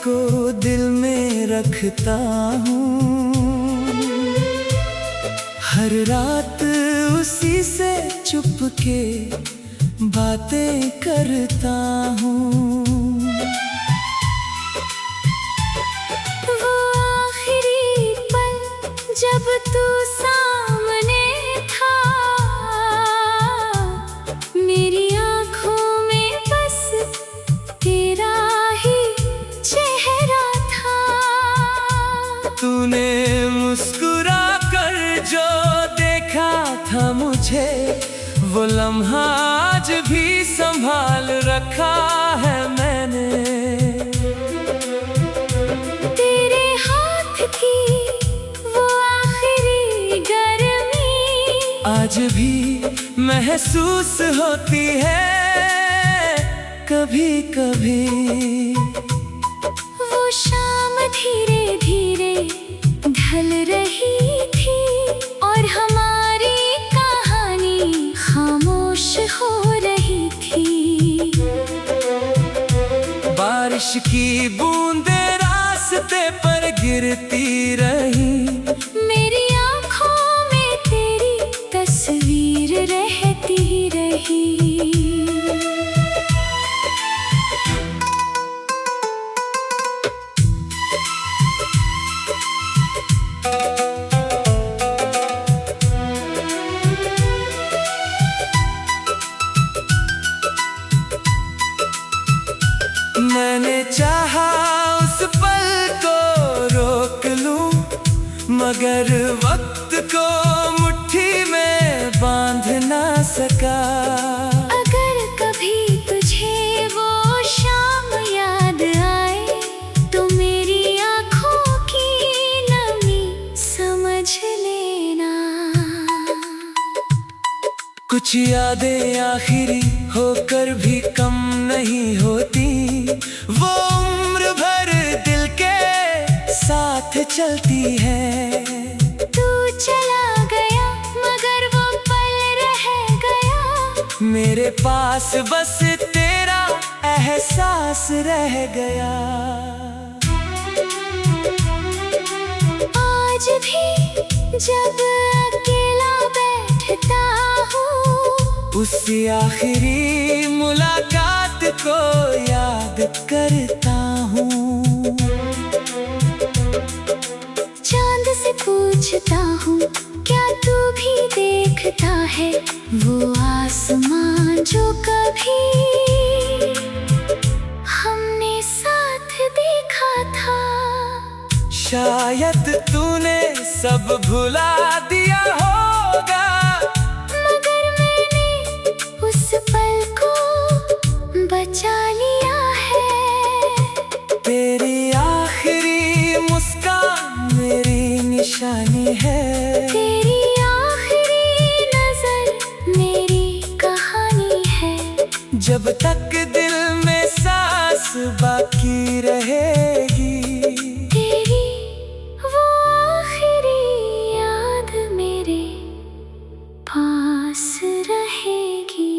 को दिल में रखता हूँ, हर रात उसी से चुपके बातें करता हूँ। वो आखिरी पल जब तू सामने था, मेरी आँखों में बस तेरा ही चेहरा था। तूने मुस्कुरा कर जो देखा था मुझे, वो लम्हा आज भी संभाल रखा है मैंने। तेरे हाथ की वो आखिरी गर्मी आज भी महसूस होती है कभी कभी। वो शाम धीरे धीरे ढल रही थी और हमारी कहानी खामोश हो रही थी। बारिश की बूंदें रास्ते पर गिरती रही, मेरी आँखों में तेरी तस्वीर रहती रही। मैंने चाहा उस पल को रोक लूं, मगर वक्त को मुट्ठी में बांध ना सका। अगर कभी तुझे वो शाम याद आए, तो मेरी आँखों की नमी समझ लेना। कुछ यादें आखिरी होकर भी कम नहीं होती, वो उम्र भर दिल के साथ चलती है। तू चला गया मगर वो पल रह गया, मेरे पास बस तेरा एहसास रह गया। आज भी जब अकेला बैठता हूँ, उसी आखिरी मुलाकात को याद करता हूँ। चांद से पूछता हूँ क्या तू भी देखता है वो आसमान जो कभी हमने साथ देखा था। शायद तूने सब भुला दिया होगा, मगर मैंने उस पल को बचा लिया है। तेरी आखिरी मुस्कान मेरी निशानी है, तेरी आखिरी नजर मेरी कहानी है। जब तक दिल में सांस बाकी रहेगी, तेरी वो आखिरी याद मेरे पास रहेगी।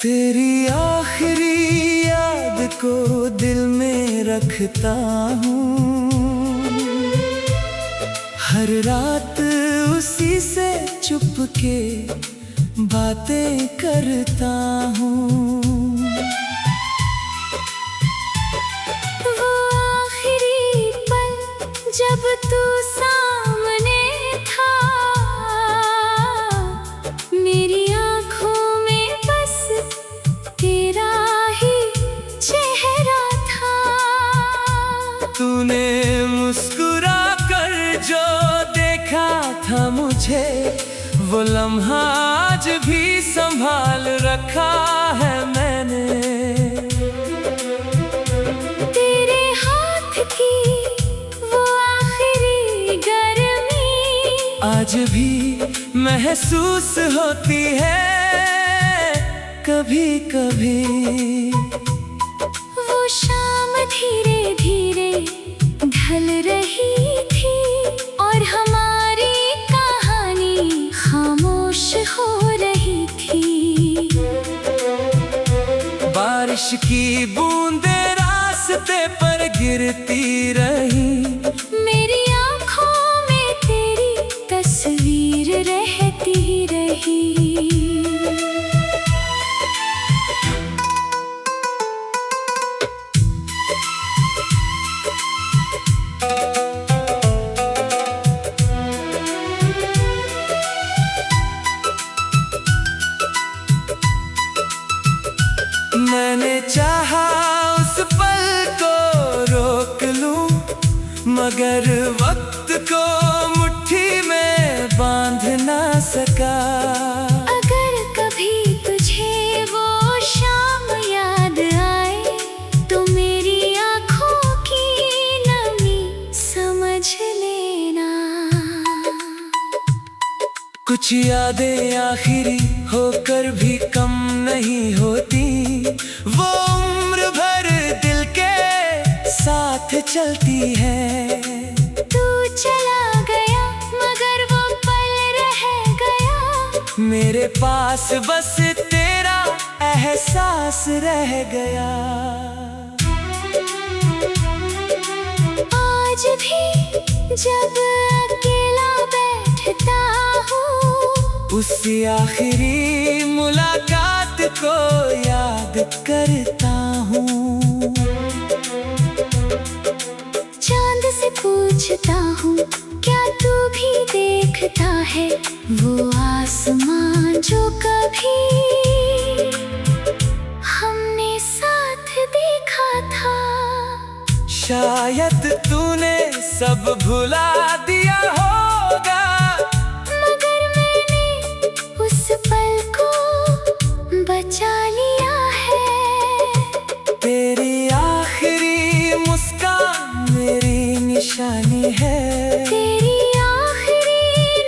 तेरी आखिरी याद को दिल में रखता हूँ, हर रात उसी से चुपके बातें करता हूँ। वो आखिरी पल जब तू सामने था, मेरी आँखों में बस तेरा ही चेहरा था। तूने मुस्कुरा कर जो देखा था मुझे, वो लम्हा आज भी संभाल रखा है मैंने। तेरे हाथ की वो आखिरी गर्मी आज भी महसूस होती है कभी कभी। वो शाम धीरे धीरे ढल रही थी और हमारी कहानी खामोश हो रही थी। बारिश की बूंदें रास्ते पर गिरती रही, मेरी आँखों में तेरी तस्वीर रहती रही। मैंने चाहा उस पल को रोक लूं, मगर वक्त को मुट्ठी में बांध ना सका। अगर कभी तुझे वो शाम याद आए तो मेरी आँखों की नमी समझ लेना। कुछ यादें आखिरी होकर भी कम नहीं होती, वो उम्र भर दिल के साथ चलती है। तू चला गया मगर वो पल रह गया, मेरे पास बस तेरा एहसास रह गया। आज भी जब अकेला बैठता हूँ, उसी आखिरी मुलाकात को याद करता हूँ। चांद से पूछता हूँ क्या तू भी देखता है वो आसमान जो कभी हमने साथ देखा था। शायद तूने सब भुला दिया होगा, मगर मैंने उस पल को बचा लिया है। तेरी आखिरी मुस्कान मेरी निशानी है, तेरी आखिरी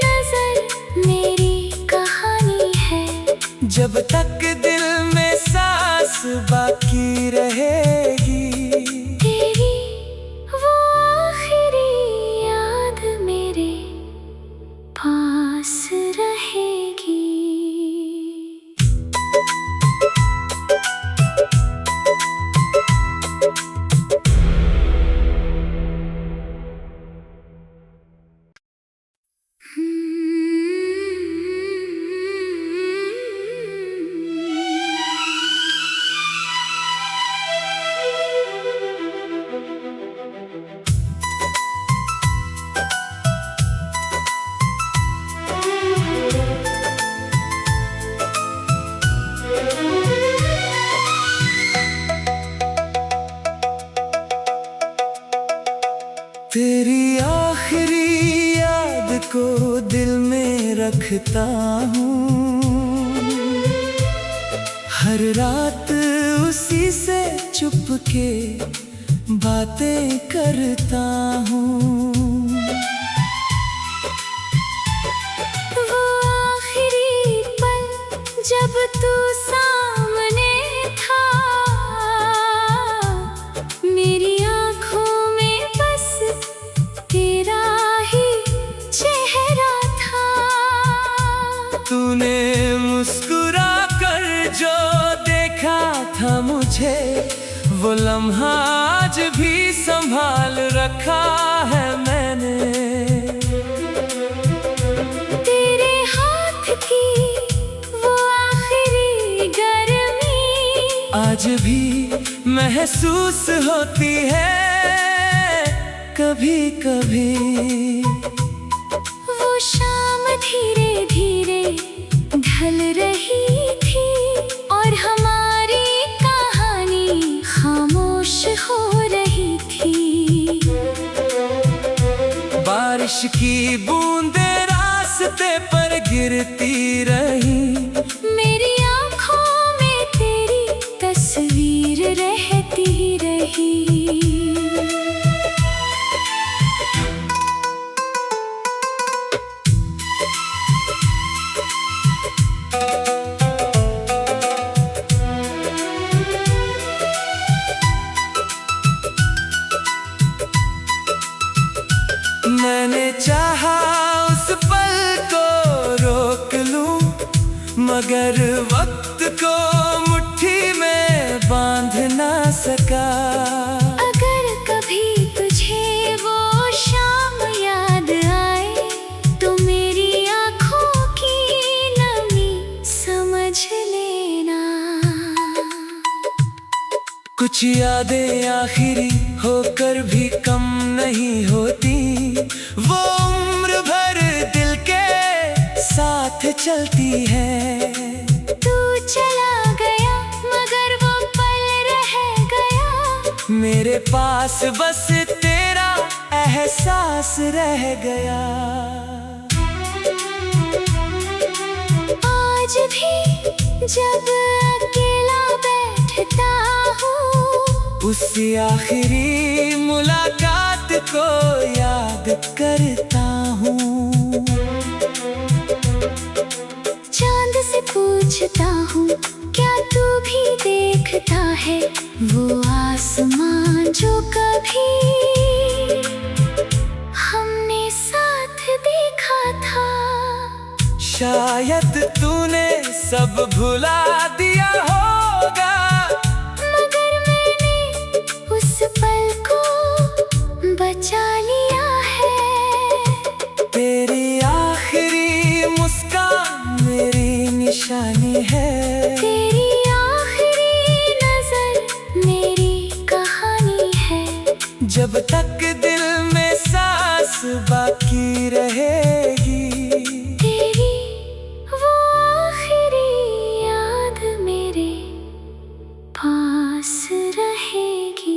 नजर मेरी कहानी है। जब तक दिल में सांस बाकी रहेगी, तेरी वो आखिरी याद मेरे पास रहेगी। तेरी आखिरी याद को दिल में रखता हूँ, हर रात उसी से चुपके बातें करता हूँ। वो आखिरी पल जब तू सामने था, मेरी आँखों में बस तेरा ही चेहरा था। तूने मुस्कुरा कर जो देखा था मुझे, वो लम्हा आज भी संभाल रखा है मैंने। तेरे हाथ की वो आखिरी गर्मी आज भी महसूस होती है कभी कभी। वो शाम धीरे धीरे ढल रही थी और हमारी कहानी खामोश हो रही थी। बारिश की बूंदें रास्ते रास्ते पर गिरती रही। मेरी आँखों में तेरी तस्वीर रहती रही। मैंने चाहा उस पल को रोक लूं, मगर वक्त को मुट्ठी में बांध ना सका। अगर कभी तुझे वो शाम याद आए तो मेरी आँखों की नमी समझ लेना। कुछ यादें आखिरी होकर भी कम नहीं होती, वो उम्र भर दिल के साथ चलती है। तू चला गया मगर वो पल रह गया, मेरे पास बस तेरा एहसास रह गया। आज भी जब अकेला बैठता हूँ, उसी आखिरी मुलाकात को याद करता हूँ। चांद से पूछता हूँ क्या तू भी देखता है वो आसमान जो कभी हमने साथ देखा था। शायद तूने सब भुला दिया होगा, मगर मैंने उस पल को बचा लिया है। तेरी आखिरी मुस्कान मेरी निशानी है, तेरी आखिरी नजर मेरी कहानी है। जब तक दिल में सांस बाकी रहेगी, तेरी वो आखिरी याद मेरे पास रहेगी।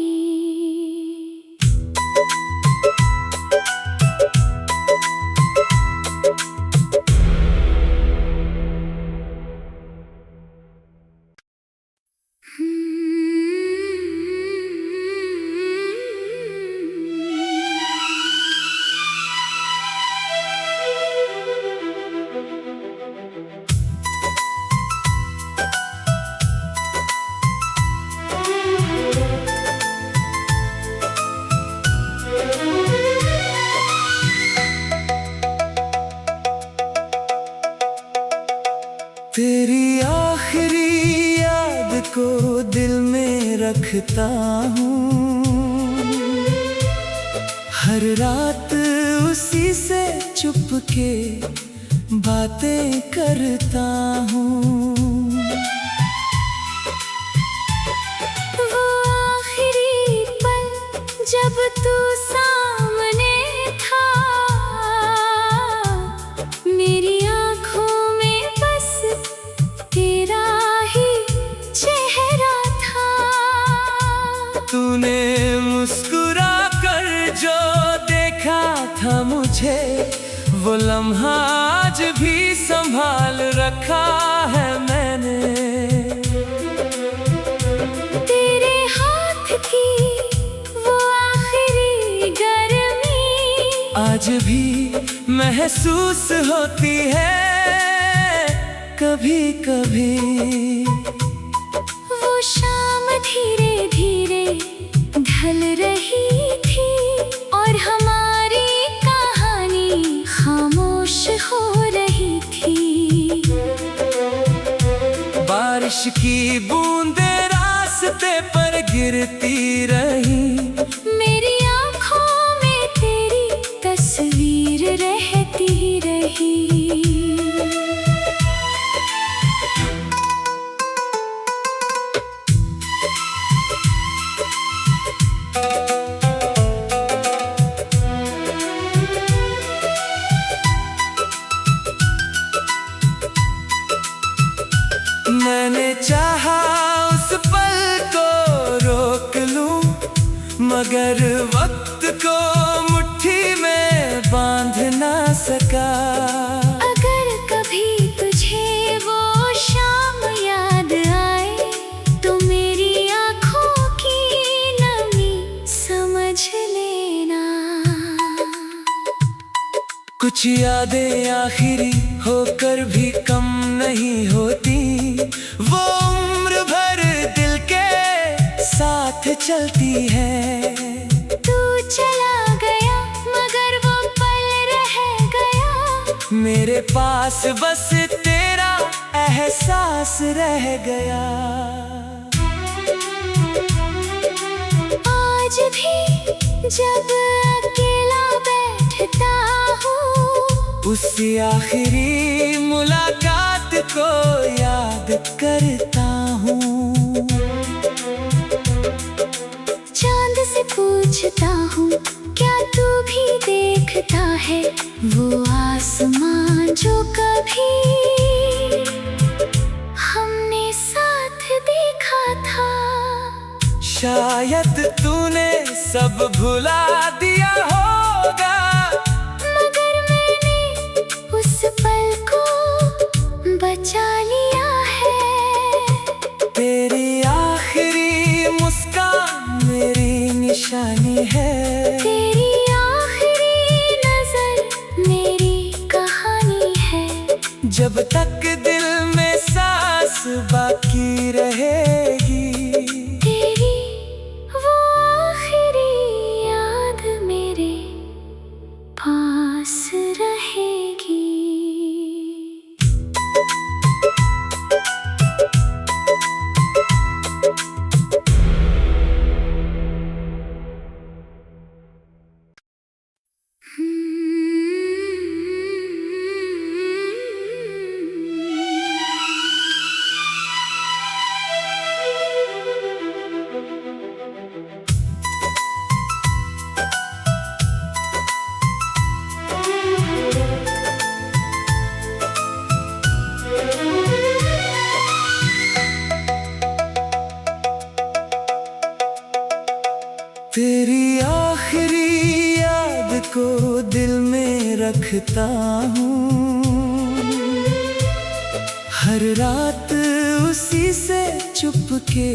तेरी आखिरी याद को दिल में रखता हूँ, हर रात उसी से चुपके बातें करता हूँ। वो आखिरी पल जब तू सामने था, मेरी आँखों में बस तेरा ही चेहरा था। तूने मुस्कुरा कर जो देखा था मुझे, वो लम्हा आज भी संभाल रखा है मैंने। तेरे हाथ की वो आखिरी गर्मी आज भी महसूस होती है कभी कभी। वो शाम धीरे धीरे ढल रही थी और हमारी कहानी खामोश हो रही थी। बारिश की बूंदें रास्ते पर गिरती रही, मेरी आँखों में तेरी तस्वीर रहती रही। मैंने चाहा उस पल को रोक लूं, मगर वक्त को मुट्ठी में बांध ना सका। कुछ यादें आखिरी होकर भी कम नहीं होती, वो उम्र भर दिल के साथ चलती है। तू चला गया मगर वो पल रह गया, मेरे पास बस तेरा एहसास रह गया। आज भी जब अकेला बैठता हूँ, उसी आखिरी मुलाकात को याद करता हूँ। चांद से पूछता हूँ क्या तू भी देखता है, वो आसमान जो कभी हमने साथ देखा था। शायद तूने सब भुला दिया होगा, मगर मैंने उस पल को बचा लिया है। तेरी आखिरी मुस्कान मेरी निशानी है, तेरी आखिरी नजर मेरी कहानी है। जब तक दिल में सांस बाकी रहेगी, तेरी वो आखिरी याद मेरे पास रहेगी। तेरी आखिरी याद को दिल में रखता हूँ, हर रात उसी से चुपके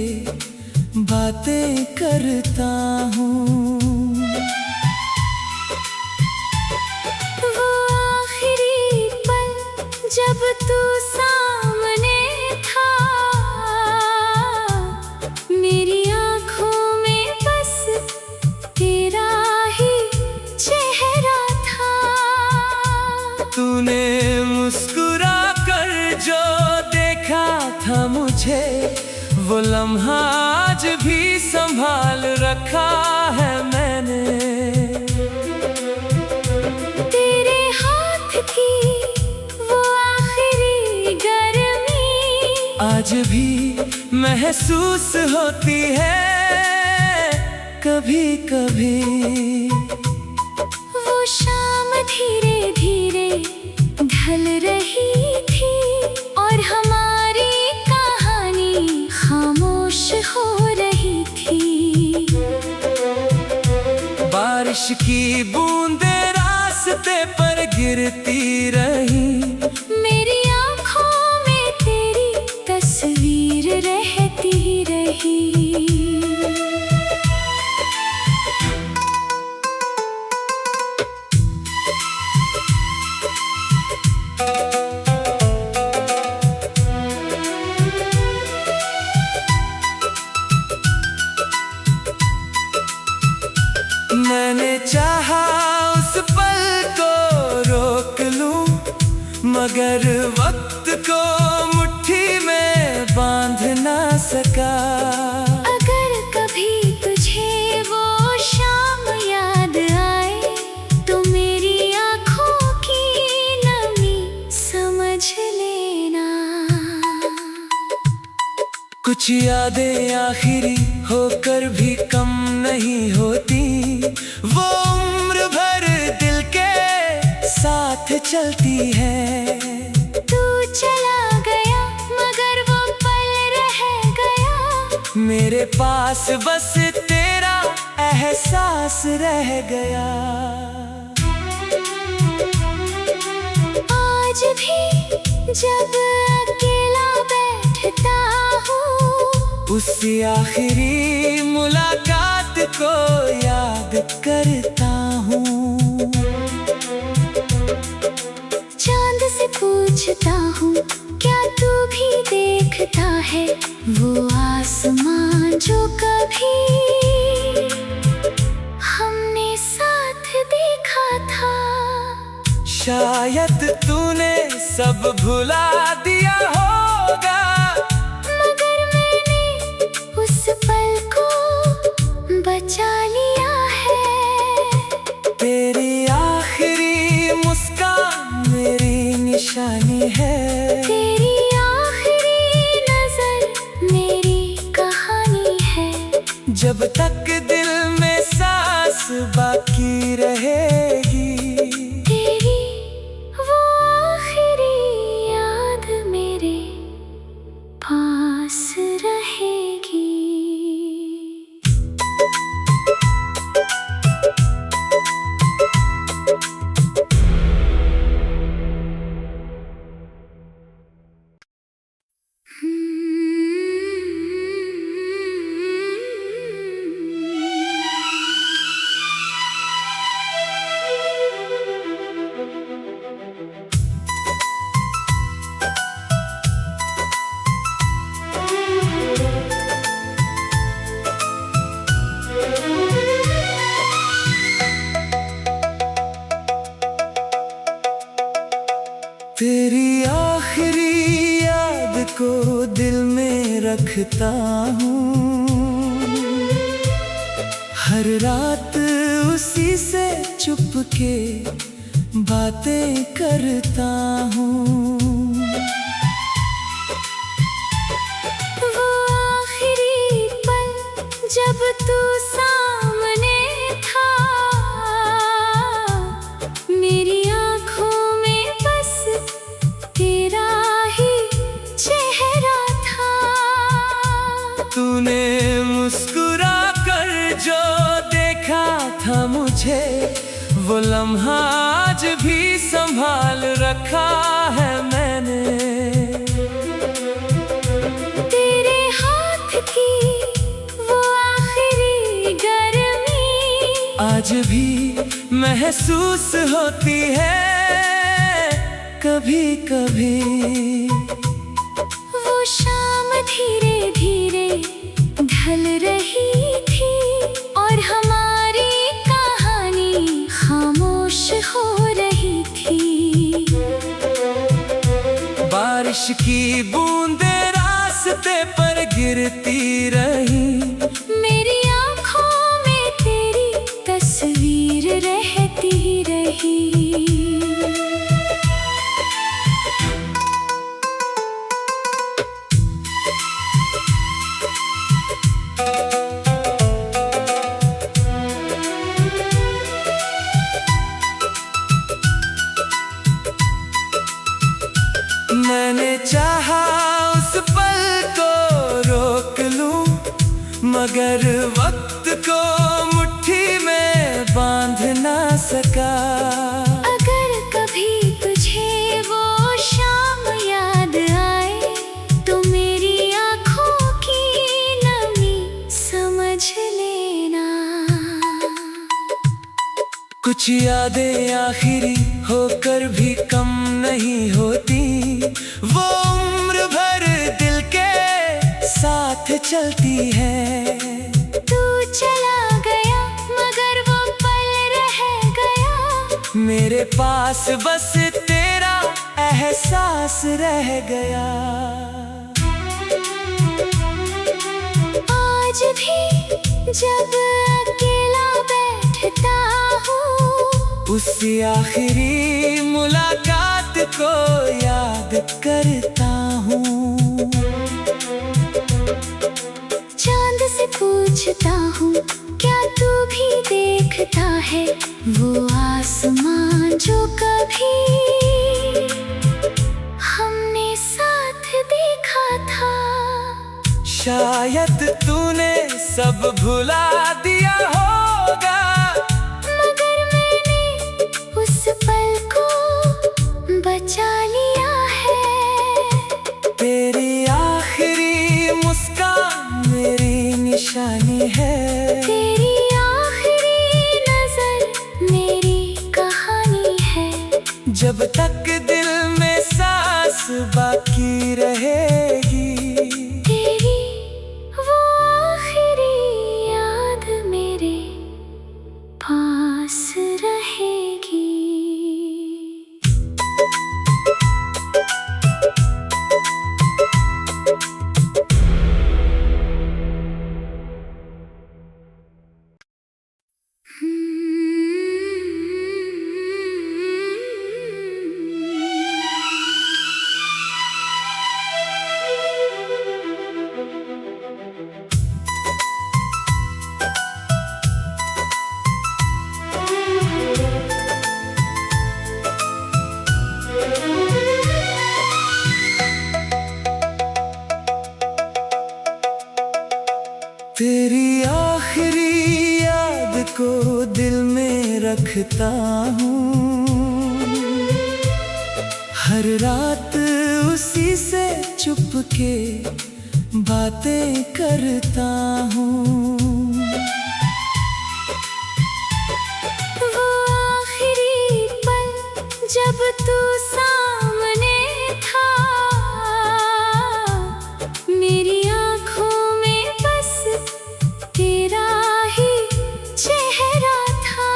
बातें करता हूँ। वो आखिरी पल जब तू सामने था, मेरी आँखों में बस तेरा ही चेहरा था। तूने मुस्कुरा कर जो देखा था मुझे, वो लम्हा आज भी संभाल रखा है मैंने। तेरे हाथ की वो आखिरी गर्मी आज भी महसूस होती है कभी कभी। वो शाम धीरे धीरे ढल रही थी, और हमारी कहानी खामोश हो रही थी। बारिश की बूंदें रास्ते पर गिरती रही, मेरी आँखों में तेरी तस्वीर रहती रही। मैंने चाहा उस पल को रोक लूं, मगर वक्त को मुट्ठी में बांध ना सका। अगर कभी तुझे वो शाम याद आए, तो मेरी आँखों की नमी समझ लेना। कुछ यादें आखिरी होकर भी कम नहीं होती, वो उम्र भर दिल के साथ चलती है। तू चला गया मगर वो पल रह गया, मेरे पास बस तेरा एहसास रह गया। आज भी जब अकेला बैठता हूँ, उसी आखिरी मुलाकात को याद करता हूँ। पूछता हूँ क्या तू भी देखता है वो आसमां जो कभी हमने साथ देखा था। शायद तूने सब भुला दिया होगा, मगर मैंने उस पल को बचा लिया है। तेरी आखिरी मुस्कान मेरी निशानी है, तेरी आखिरी नजर मेरी कहानी है। जब तक दिल में सांस बाकी रहेगी, तेरी वो आखिरी याद मेरे पास रहेगी। तेरी आखिरी याद को दिल में रखता हूँ, हर रात उसी से चुपके बातें करता हूँ। वो आखिरी पल जब तू सामने था, मेरी आँखों में बस तेरा ही चेहरा था। तूने मुस्कुरा कर जो देखा था मुझे, वो लम्हा आज भी संभाल रखा है मैंने। तेरे हाथ की वो आखिरी गर्मी आज भी महसूस होती है कभी कभी। वो शाम धीरे धीरे ढल रही थी और हमारी कहानी खामोश हो रही थी। बारिश की बूंदें रास्ते पर गिरती रही, मेरी आँखों में तेरी तस्वीर रहती रही। मैंने चाहा उस पल को रोक लूं, मगर वक्त को मुट्ठी में बांध ना सका। अगर कभी तुझे वो शाम याद आए तो मेरी आँखों की नमी समझ लेना। कुछ यादें आखिरी होकर भी कम नहीं होती, वो उम्र भर दिल के साथ चलती है। तू चला गया मगर वो पल रह गया, मेरे पास बस तेरा एहसास रह गया। आज भी जब अकेला बैठता हूँ, उसी आखिरी मुलाकात को याद करता हूँ। चांद से पूछता हूँ क्या तू भी देखता है वो आसमां जो कभी हमने साथ देखा था। शायद तूने सब भुला दिया होगा, मगर मैंने उस पल को बचा लिया है। तेरी आखिरी मुस्कान मेरी निशानी है, तेरी आखिरी नजर मेरी कहानी है। जब तक दिल में सांस बाकी रहेगी। तेरी वो आखिरी याद मेरे पास रहेगी। तेरी आखिरी याद को दिल में रखता हूँ, हर रात उसी से चुपके बातें करता हूँ। वो आखिरी पल जब तू सामने था, मेरी आँखों में बस तेरा ही चेहरा था।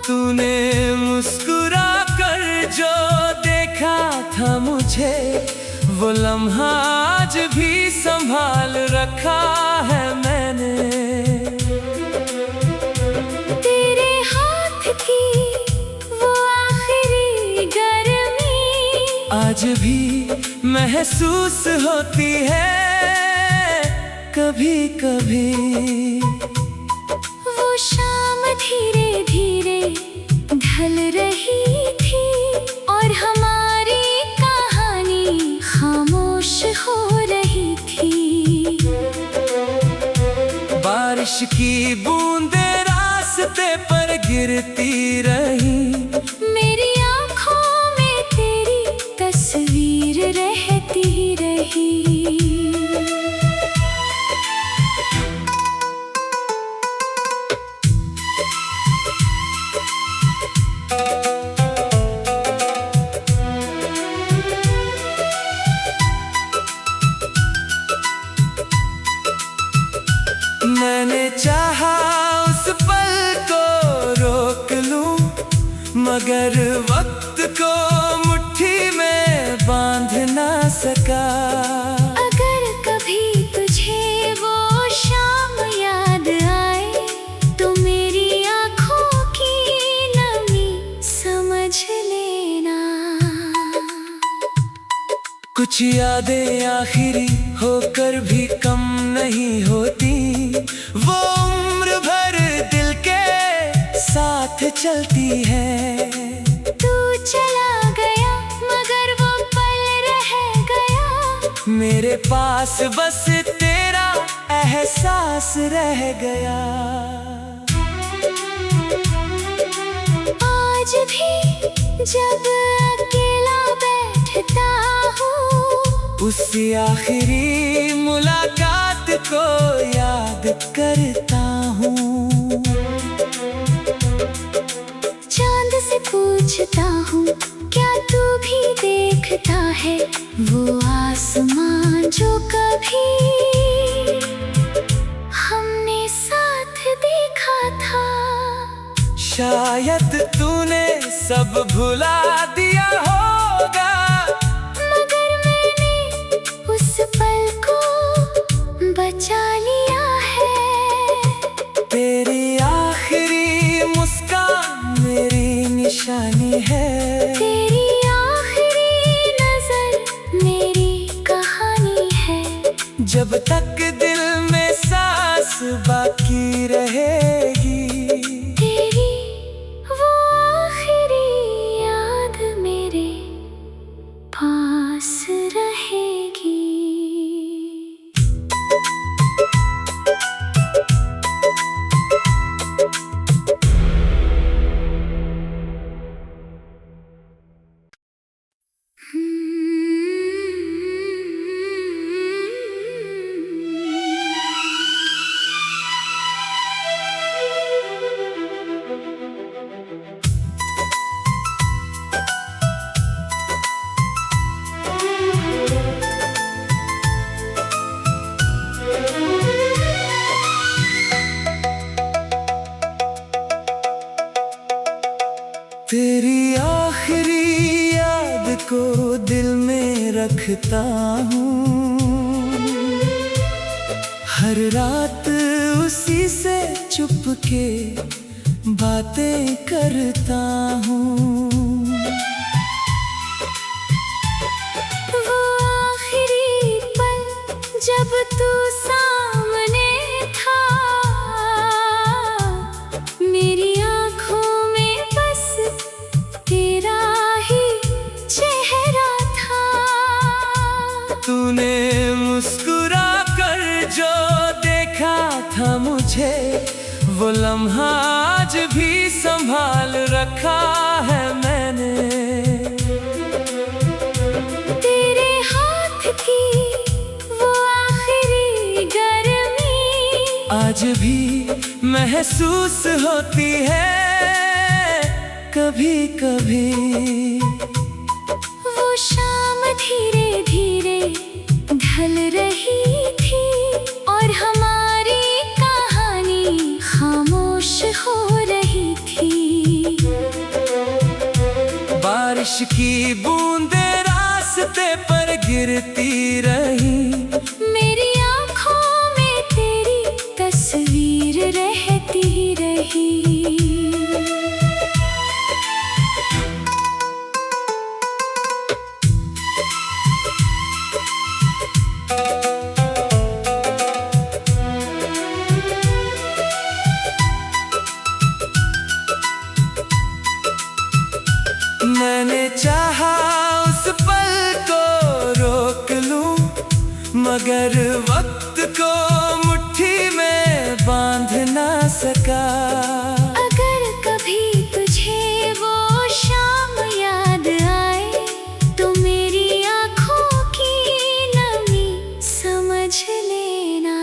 तूने मुस्कुरा कर जो देखा था मुझे, वो लम्हा आज भी संभाल रखा है मैंने। तेरे हाथ की वो आखिरी गर्मी आज भी महसूस होती है कभी कभी। वो शाम धीरे धीरे ढल रही थी और हमारी कहानी खामोश हो रही थी। बारिश की बूंदें रास्ते पर गिरती रही, मेरी आँखों में तेरी तस्वीर रहती रही। मैंने चाहा उस पल को रोक लूं, मगर वक्त को मुट्ठी में बांध ना सका। अगर कभी तुझे वो शाम याद आए तो मेरी आँखों की नमी समझ लेना। कुछ यादें आखिरी होकर भी कम नहीं होती, वो उम्र भर दिल के साथ चलती है। तू चला गया मगर वो पल रह गया, मेरे पास बस तेरा एहसास रह गया। आज भी जब अकेला बैठता हूँ, उसी आखिरी मुलाकात को याद करता हूँ। चांद से पूछता हूँ क्या तू भी देखता है वो आसमान जो कभी हमने साथ देखा था। शायद तूने सब भुला दिया होगा, मगर मैंने उस पल को बचा लिया है। तेरी आखिरी मुस्कान मेरी निशानी है, तेरी आखिरी नजर मेरी कहानी है। जब तक दिल में सांस बाकी रहेगी। तेरी वो आखिरी याद मेरे पास रहेगी। में रखता हूँ। हर रात उसी से चुपके बातें करता हूँ। वो आखिरी पल जब तू सामने था, मेरी आँखों में बस तेरा ही चेहरा था। तूने मुस्कुरा कर जो देखा था मुझे, वो लम्हा आज भी संभाल रखा है मैंने। तेरे हाथ की वो आखिरी गर्मी आज भी महसूस होती है कभी कभी। वो शाम धीरे धीरे ढल रही थी और हमारी कहानी खामोश हो रही थी। बारिश की बूंदें रास्ते पर गिरती रही, मेरी आँखों में तेरी तस्वीर रहती रही। मैंने चाहा उस पल को रोक लूं, मगर वक्त को मुट्ठी में बांध ना सका। अगर कभी तुझे वो शाम याद आए, तो मेरी आँखों की नमी समझ लेना।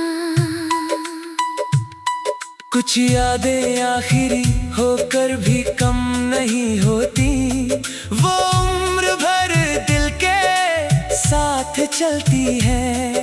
कुछ यादें आखिरी होकर भी कम नहीं होती, वो उम्र भर दिल के साथ चलती है।